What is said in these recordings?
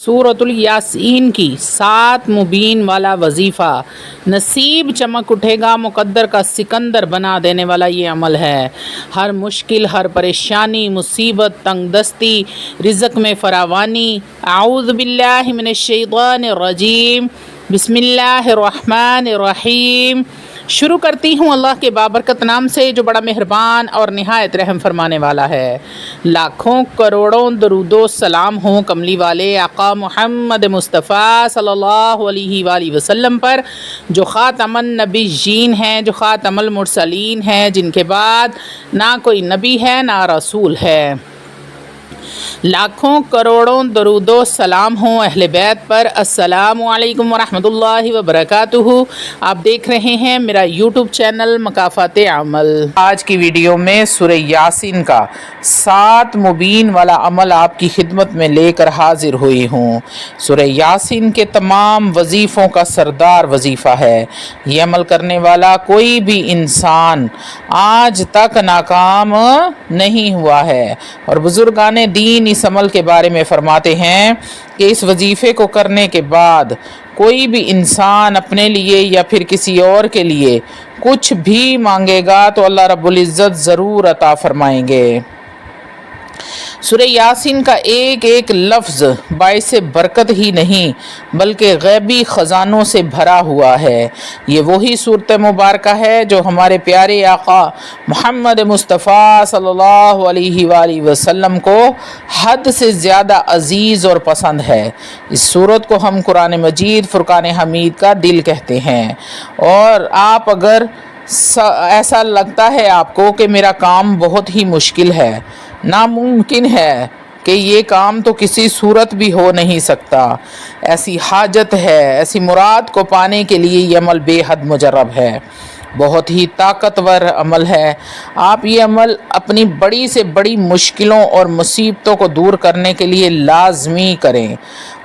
सूरतुल यासीन की 7 मुबीन वाला वजीफ़ा नसीब चमक उठेगा, मुकद्दर का सिकंदर बना देने वाला ये अमल है। हर मुश्किल, हर परेशानी, मुसीबत, तंगदस्ती, रिज़्क़ में फरावानी। आऊज़ु बिल्लाहि मिनश शैतानिर रजीम, बिस्मिल्लाहिर रहमानिर रहीम। शुरू करती हूँ अल्लाह के बाबरकत नाम से जो बड़ा मेहरबान और निहायत रहम फरमाने वाला है। लाखों करोड़ों दरूदो सलाम हों कमली वाले आका मोहम्मद मुस्तफ़ा सल्लल्लाहु अलैहि वसल्लम पर, जो ख़ातमन नबीयीन हैं, जो ख़ातमुल मुरसलीन हैं, जिनके बाद ना कोई नबी है ना रसूल है। लाखों करोड़ों दरूदो सलाम हों अहले बैत पर। अस्सलामु अलैकुम वरहमतुल्लाहि वबरकातुहू। आप देख रहे हैं मेरा यूट्यूब चैनल मकाफ़ात अमल। आज की वीडियो में सूरह यासीन का 7 मुबीन वाला अमल आपकी खिदमत में लेकर हाजिर हुई हूँ। सूरह यासीन के तमाम वजीफ़ों का सरदार वजीफ़ा है। ये अमल करने वाला कोई भी इंसान आज तक नाकाम नहीं हुआ है। और बुजुर्गान दीन इस अमल के बारे में फरमाते हैं कि इस वजीफ़े को करने के बाद कोई भी इंसान अपने लिए या फिर किसी और के लिए कुछ भी मांगेगा तो अल्लाह रब्बुल इज़्ज़त ज़रूर अता फरमाएंगे। सूरह यासीन का एक एक लफ्ज़ बाइस बरकत ही नहीं बल्कि गैबी ख़जानों से भरा हुआ है। ये वही सूरत मुबारक है जो हमारे प्यारे आका मोहम्मद मुस्तफ़ा सल्लल्लाहु अलैहि वसल्लम को हद से ज़्यादा अज़ीज़ और पसंद है। इस सूरत को हम कुरान मजीद फ़ुरक़ान हमीद का दिल कहते हैं। और आप अगर ऐसा लगता है आपको कि मेरा काम बहुत ही मुश्किल है, नामुमकिन है कि ये काम तो किसी सूरत भी हो नहीं सकता, ऐसी हाजत है, ऐसी मुराद को पाने के लिए ये अमल बेहद मुजर्रब है, बहुत ही ताकतवर अमल है। आप ये अमल अपनी बड़ी से बड़ी मुश्किलों और मुसीबतों को दूर करने के लिए लाजमी करें।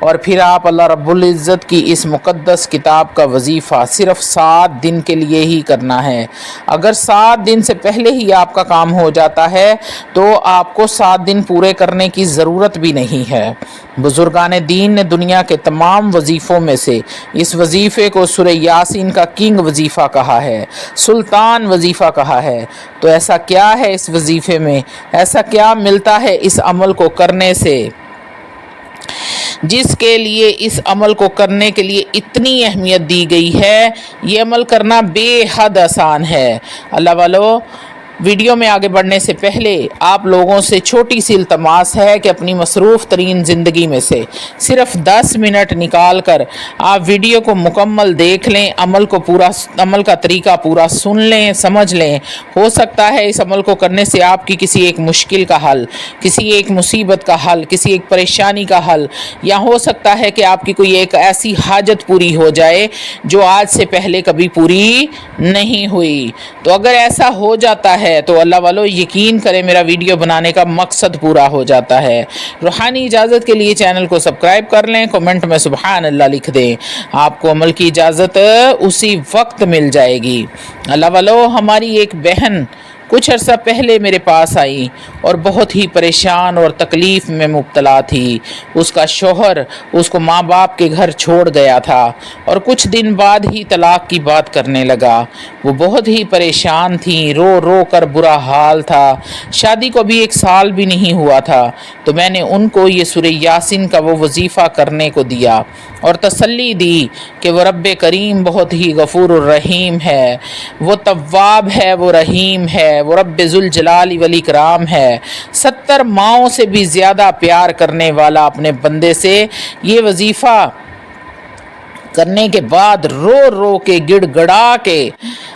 और फिर आप अल्लाह रब्बुल इज़्ज़त की इस मुक़द्दस किताब का वजीफ़ा सिर्फ़ 7 दिन के लिए ही करना है। अगर 7 दिन से पहले ही आपका काम हो जाता है तो आपको 7 दिन पूरे करने की ज़रूरत भी नहीं है। बुजुर्गान दीन ने दुनिया के तमाम वजीफ़ों में से इस वजीफ़े को सूरह यासीन का किंग वजीफ़ा कहा है, सुल्तान वजीफ़ा कहा है। तो ऐसा क्या है इस वजीफ़े में, ऐसा क्या मिलता है इस अमल को करने से जिसके लिए इस अमल को करने के लिए इतनी अहमियत दी गई है। ये अमल करना बेहद आसान है। अल्लाह वालों, वीडियो में आगे बढ़ने से पहले आप लोगों से छोटी सी इल्तमास है कि अपनी मसरूफ़ तरीन ज़िंदगी में से सिर्फ़ 10 मिनट निकाल कर आप वीडियो को मुकम्मल देख लें, अमल का तरीका पूरा सुन लें, समझ लें। हो सकता है इस अमल को करने से आपकी किसी एक मुश्किल का हल, किसी एक मुसीबत का हल, किसी एक परेशानी का हल, या हो सकता है कि आपकी कोई एक ऐसी हाजत पूरी हो जाए जो आज से पहले कभी पूरी नहीं हुई। तो अगर ऐसा हो जाता है तो अल्लाह वालों यकीन करें मेरा वीडियो बनाने का मकसद पूरा हो जाता है। रूहानी इजाज़त के लिए चैनल को सब्सक्राइब कर लें, कमेंट में सुबहान अल्लाह लिख दें, आपको अमल की इजाज़त उसी वक्त मिल जाएगी। अल्लाह वालों, हमारी एक बहन कुछ अर्सा पहले मेरे पास आई और बहुत ही परेशान और तकलीफ़ में मुब्तला थी। उसका शोहर उसको माँ बाप के घर छोड़ गया था और कुछ दिन बाद ही तलाक़ की बात करने लगा। वो बहुत ही परेशान थी, रो रो कर बुरा हाल था। शादी को अभी 1 साल भी नहीं हुआ था। तो मैंने उनको ये सूरह यासीन का वो वजीफ़ा करने को दिया और तसल्ली दी कि वो रब्बे करीम बहुत ही गफ़ूरुर रहीम है, वो तव्वाब है, वो रहीम है, वो रब्बे ज़ुल जलाली वल इकराम है। 70 माओं से भी ज़्यादा प्यार करने वाला अपने बंदे से ये वजीफ़ा करने के बाद रो रो के गिड़गड़ा के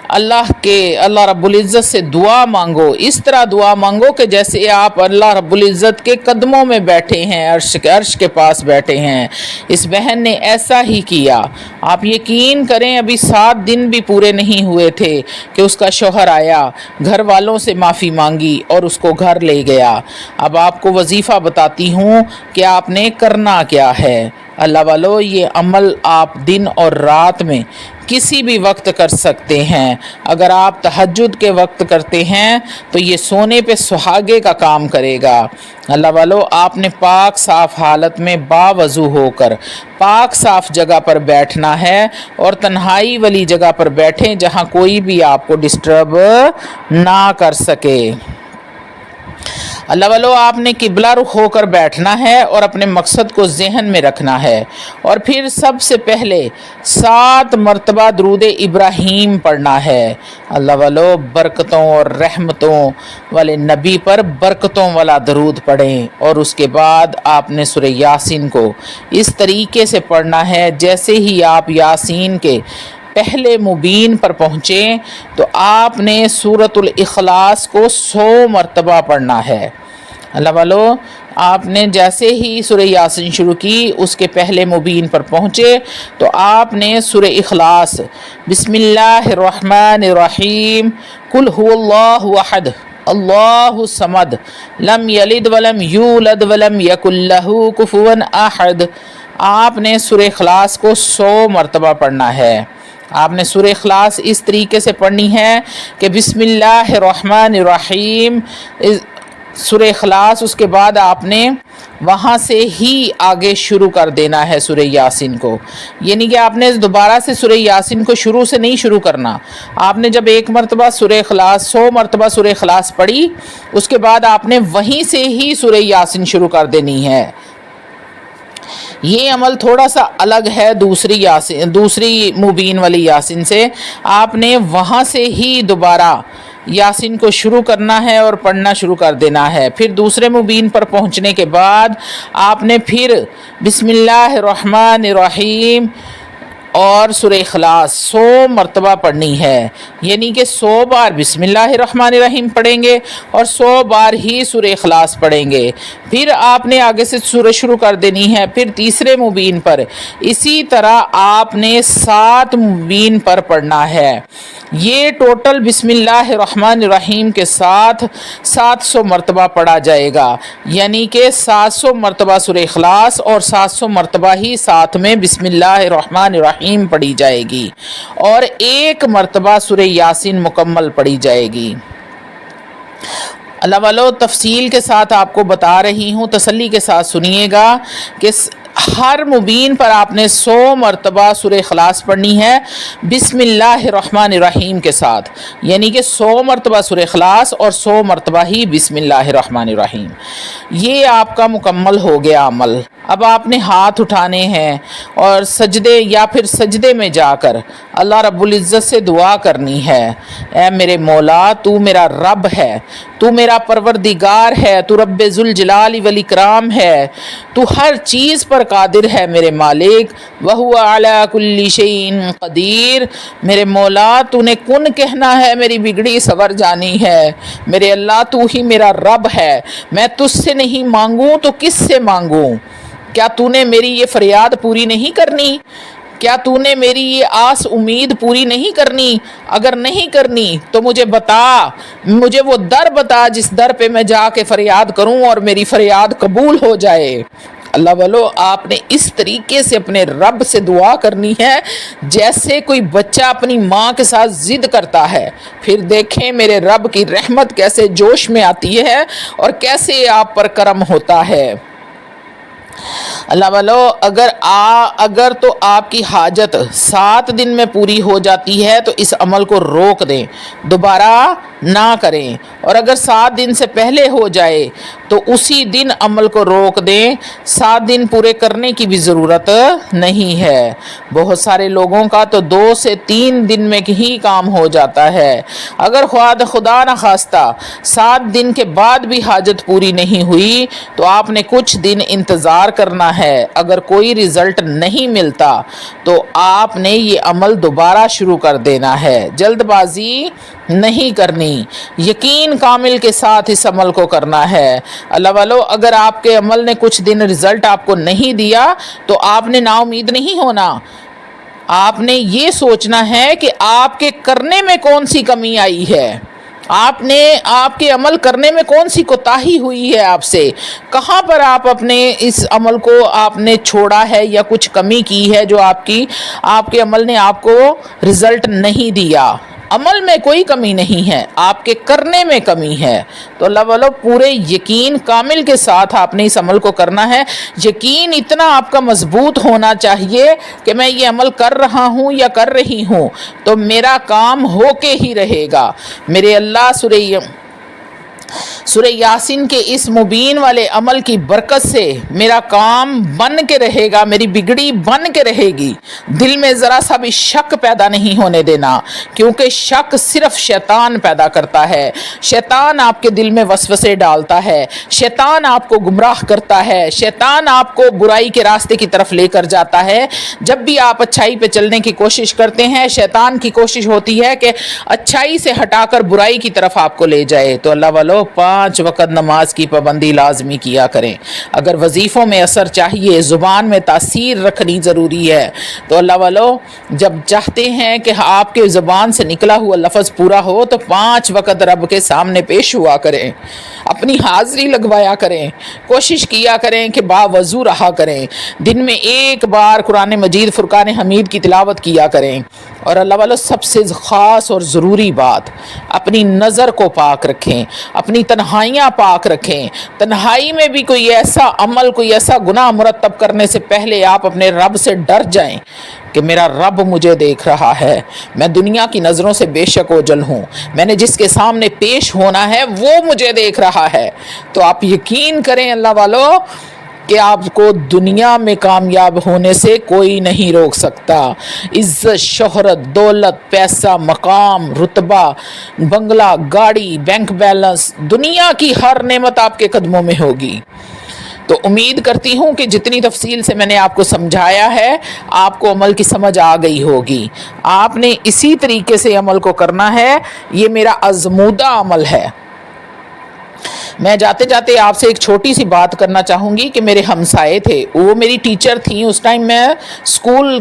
अल्लाह रब्बुल इज़्ज़त से दुआ मांगो। इस तरह दुआ मांगो कि जैसे आप अल्लाह रब्बुल इज़्ज़त के कदमों में बैठे हैं, अर्श के पास बैठे हैं। इस बहन ने ऐसा ही किया। आप यकीन करें अभी 7 दिन भी पूरे नहीं हुए थे कि उसका शौहर आया, घर वालों से माफ़ी मांगी और उसको घर ले गया। अब आपको वजीफ़ा बताती हूँ कि आपने करना क्या है। अल्लाह वालों, ये अमल आप दिन और रात में किसी भी वक्त कर सकते हैं। अगर आप तहज्जुद के वक्त करते हैं तो ये सोने पे सुहागे का काम करेगा। अल्लाह वालों, आपने पाक साफ़ हालत में बावज़ू होकर पाक साफ़ जगह पर बैठना है और तन्हाई वाली जगह पर बैठें जहाँ कोई भी आपको डिस्टर्ब ना कर सके। अल्लाह वालों, आपने किबला रुख होकर बैठना है और अपने मकसद को जहन में रखना है और फिर सबसे पहले 7 मरतबा दरूद इब्राहीम पढ़ना है। अल्लाह वालों, बरकतों और रहमतों वाले नबी पर बरकतों वाला दरूद पढ़ें और उसके बाद आपने सूरह यासीन को इस तरीके से पढ़ना है जैसे ही आप यासीन के पहले मुबीन पर पहुँचे तो आपने सूरतुल इखलास को 100 मरतबा पढ़ना है। अल्लाह वालों, आपने जैसे ही सूरह यासीन शुरू की उसके पहले मुबीन पर पहुँचे तो आपने सूरह इखलास बिस्मिल्लाहिर्रहमानिर्रहीम कुल हुवल्लाहु अहद अल्लाहु समद लम यलिद वलम यूलद वलम यकुल लहू कुफुवन अहद, आपने सूरह इखलास को 100 मरतबा पढ़ना है। आपने सूरह इखलास इस तरीके से पढ़नी है कि बिस्मिल्लाहिर्रहमानिर्रहीम सूरह इखलास, उसके बाद आपने वहाँ से ही आगे शुरू कर देना है सूरह यासीन को। यानी कि आपने दोबारा से सूरह यासीन को शुरू से नहीं शुरू करना। आपने जब एक मरतबा सूरह इखलास 100 मरतबा सूरह इखलास पढ़ी उसके बाद आपने वहीं से ही सूरह यासीन शुरू कर देनी है। ये अमल थोड़ा सा अलग है दूसरी मुबीन वाली यासीन से। आपने वहाँ से ही दोबारा यासीन को शुरू करना है और पढ़ना शुरू कर देना है। फिर दूसरे मुबीन पर पहुँचने के बाद आपने फिर बिस्मिल्लाहिर्रहमानिर्रहीम और सूरह इखलास 100 मरतबा पढ़नी है। यानी कि 100 बार बिस्मिल्लाहिर्रहमानिर्रहीम पढ़ेंगे और 100 बार ही सूरह इखलास पढ़ेंगे। फिर आपने आगे से सूरह शुरू कर देनी है। फिर तीसरे मुबीन पर इसी तरह आपने 7 मुबीन पर पढ़ना है। ये टोटल बिस्मिल्लाहिर्रहमानिर्रहीम के साथ 700 मरतबा पढ़ा जाएगा। यानी कि 700 मरतबा सूरह इखलास और 700 मरतबा ही साथ में बिस्मिल्लाहिर्रहमानिर्रहीम पढ़ी जाएगी और 1 मरतबा सूरह यासीन मुकम्मल पढ़ी जाएगी। अल्लाह वालों, तफसील के साथ आपको बता रही हूँ, तसल्ली के साथ सुनिएगा कि हर मुबीन पर आपने 100 मरतबा सूरह इखलास पढ़नी है बिस्मिल्लाहिर्रहमानिर्रहीम के साथ। यानी कि 100 मरतबा सूरह इखलास और 100 मरतबा ही बिस्मिल्लाहिर्रहमानिर्रहीम। ये आपका मुकम्मल हो गया अमल। अब आपने हाथ उठाने हैं और सजदे या फिर सजदे में जाकर अल्लाह रब्बुल इज़्ज़त से दुआ करनी है। ऐ मेरे मौला, तू मेरा रब है, तू मेरा परवरदिगार है, तू रब्बे ज़ुल जलाली वल इकराम है, तू हर चीज़ पर कादिर है मेरे मालिक। वहुवा अला कुल्ली शैइन क़दीर, मेरे मौला तूने कुन कहना है मेरी बिगड़ी सवर जानी है। मेरे अल्लाह, तू ही मेरा रब है, मैं तुझसे नहीं मांगूँ तो किससे मांगूँ? क्या तूने मेरी ये फरियाद पूरी नहीं करनी? क्या तूने मेरी ये आस उम्मीद पूरी नहीं करनी? अगर नहीं करनी तो मुझे बता, मुझे वो दर बता जिस दर पे मैं जाके फरियाद करूं और मेरी फरियाद कबूल हो जाए। अल्लाह वालों, आपने इस तरीके से अपने रब से दुआ करनी है जैसे कोई बच्चा अपनी माँ के साथ ज़िद करता है। फिर देखें मेरे रब की रहमत कैसे जोश में आती है और कैसे आप पर करम होता है। अल्लाह वालों, अगर तो आपकी हाजत 7 दिन में पूरी हो जाती है तो इस अमल को रोक दें, दोबारा ना करें। और अगर 7 दिन से पहले हो जाए तो उसी दिन अमल को रोक दें, 7 दिन पूरे करने की भी ज़रूरत नहीं है। बहुत सारे लोगों का तो 2 से 3 दिन में ही काम हो जाता है। अगर खुदा न खास्ता 7 दिन के बाद भी हाजत पूरी नहीं हुई तो आपने कुछ दिन इंतज़ार करना है। अगर कोई रिज़ल्ट नहीं मिलता तो आपने ये अमल दोबारा शुरू कर देना है। जल्दबाजी नहीं करनी, यकीन कामिल के साथ इस अमल को करना है। अल्लाह वालों, अगर आपके अमल ने कुछ दिन रिज़ल्ट आपको नहीं दिया तो आपने नाउमीद नहीं होना। आपने ये सोचना है कि आपके करने में कौन सी कमी आई है। آپ نے آپ کے عمل کرنے میں کون سی کوتاہی ہوئی ہے آپ سے، کہاں پر آپ اپنے اس عمل کو آپ نے چھوڑا ہے یا کچھ کمی کی ہے جو آپ کے عمل نے آپ کو رزلٹ نہیں دیا۔ عمل میں کوئی کمی نہیں ہے، آپ کے کرنے میں کمی ہے۔ تو اللہ والو پورے یقین کامل کے ساتھ آپ نے اس عمل کو کرنا ہے۔ یقین اتنا آپ کا مضبوط ہونا چاہیے کہ میں یہ عمل کر رہا ہوں یا کر رہی ہوں تو میرا کام ہو کے ہی رہے گا۔ میرے اللہ سورہ یاسین کے اس مبین والے عمل کی برکت سے میرا کام بن کے رہے گا، میری بگڑی بن کے رہے گی۔ دل میں ذرا سا بھی شک پیدا نہیں ہونے دینا، کیونکہ شک صرف شیطان پیدا کرتا ہے۔ شیطان آپ کے دل میں وسوسے ڈالتا ہے، شیطان آپ کو گمراہ کرتا ہے، شیطان آپ کو برائی کے راستے کی طرف لے کر جاتا ہے۔ جب بھی آپ اچھائی پہ چلنے کی کوشش کرتے ہیں، شیطان کی کوشش ہوتی ہے کہ اچھائی سے ہٹا کر برائی کی طرف آپ کو لے جائے۔ تو اللہ والو 5 وقت نماز کی پابندی لازمی کیا کریں۔ اگر وظیفوں میں اثر چاہیے، زبان میں تاثیر رکھنی ضروری ہے، تو اللہ والو جب چاہتے ہیں کہ آپ کے زبان سے نکلا ہوا لفظ پورا ہو تو 5 وقت رب کے سامنے پیش ہوا کریں، اپنی حاضری لگوایا کریں، کوشش کیا کریں کہ باوضو رہا کریں، دن میں 1 بار قرآن مجید فرقان حمید کی تلاوت کیا کریں۔ اور اللہ والو سب سے خاص اور ضروری بات، اپنی نظر کو پاک رکھیں، اپنی تنہائیاں پاک رکھیں۔ تنہائی میں بھی کوئی ایسا عمل، کوئی ایسا گناہ مرتب کرنے سے پہلے آپ اپنے رب سے ڈر جائیں کہ میرا رب مجھے دیکھ رہا ہے، میں دنیا کی نظروں سے بے شک اوجل ہوں، میں نے جس کے سامنے پیش ہونا ہے وہ مجھے دیکھ رہا ہے۔ تو آپ یقین کریں اللہ والو کہ آپ کو دنیا میں کامیاب ہونے سے کوئی نہیں روک سکتا۔ عزت، شہرت، دولت، پیسہ، مقام، رتبہ، بنگلہ، گاڑی، بینک بیلنس، دنیا کی ہر نعمت آپ کے قدموں میں ہوگی۔ تو امید کرتی ہوں کہ جتنی تفصیل سے میں نے آپ کو سمجھایا ہے آپ کو عمل کی سمجھ آ گئی ہوگی۔ آپ نے اسی طریقے سے عمل کو کرنا ہے، یہ میرا آزمودہ عمل ہے۔ میں جاتے جاتے آپ سے ایک چھوٹی سی بات کرنا چاہوں گی کہ میرے ہمسائے تھے، وہ میری ٹیچر تھیں، اس ٹائم میں اسکول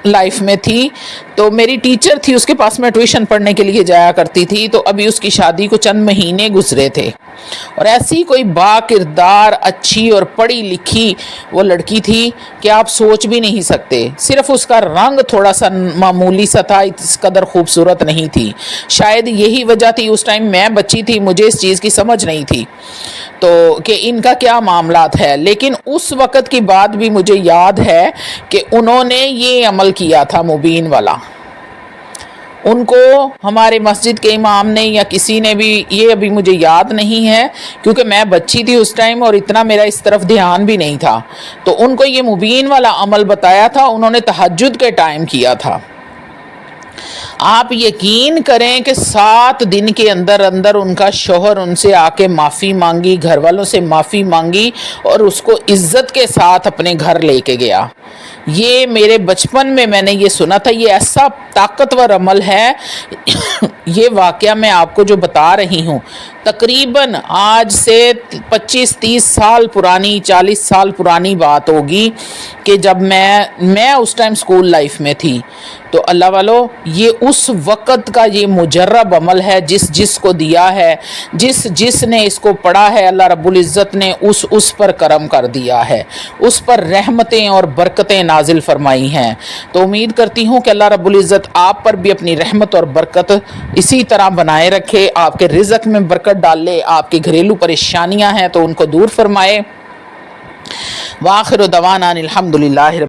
لائف میں تھی، تو میری ٹیچر تھی، اس کے پاس میں ٹیوشن پڑھنے کے لیے جایا کرتی تھی۔ تو ابھی اس کی شادی کو چند مہینے گزرے تھے، اور ایسی کوئی با کردار، اچھی اور پڑھی لکھی وہ لڑکی تھی کہ آپ سوچ بھی نہیں سکتے۔ صرف اس کا رنگ تھوڑا سا معمولی سا تھا، اس قدر خوبصورت نہیں تھی۔ شاید یہی وجہ تھی، اس ٹائم میں بچی تھی، مجھے اس چیز کی سمجھ نہیں تھی تو کہ ان کا کیا معاملات ہے، لیکن اس وقت کی بات بھی مجھے یاد ہے کہ انہوں نے یہ عمل کیا تھا مبین والا۔ ان کو ہمارے مسجد کے امام نے یا کسی نے بھی، یہ ابھی مجھے یاد نہیں ہے کیونکہ میں بچی تھی اس ٹائم اور اتنا میرا اس طرف دھیان بھی نہیں تھا، تو ان کو یہ مبین والا عمل بتایا تھا، انہوں نے تہجد کے ٹائم کیا تھا۔ آپ یقین کریں کہ 7 دن کے اندر اندر ان کا شوہر ان سے آ کے معافی مانگی، گھر والوں سے معافی مانگی اور اس کو عزت کے ساتھ اپنے گھر لے کے گیا۔ یہ میرے بچپن میں نے یہ سنا تھا، یہ ایسا طاقتور عمل ہے۔ یہ واقعہ میں آپ کو جو بتا رہی ہوں تقریباً آج سے 25-30 سال پرانی، 40 سال پرانی بات ہوگی کہ جب میں اس ٹائم اسکول لائف میں تھی۔ تو اللہ والو یہ اس وقت کا یہ مجرب عمل ہے، جس کو دیا ہے، جس نے اس کو پڑھا ہے، اللہ رب العزت نے اس پر کرم کر دیا ہے، اس پر رحمتیں اور برکتیں نازل فرمائی ہیں۔ تو امید کرتی ہوں کہ اللہ رب العزت آپ پر بھی اپنی رحمت اور برکت اسی طرح بنائے رکھے، آپ کے رزق میں برکت ڈالے، آپ کی گھریلو پریشانیاں ہیں تو ان کو دور فرمائے۔ وآخر دعوانا الحمدللہ۔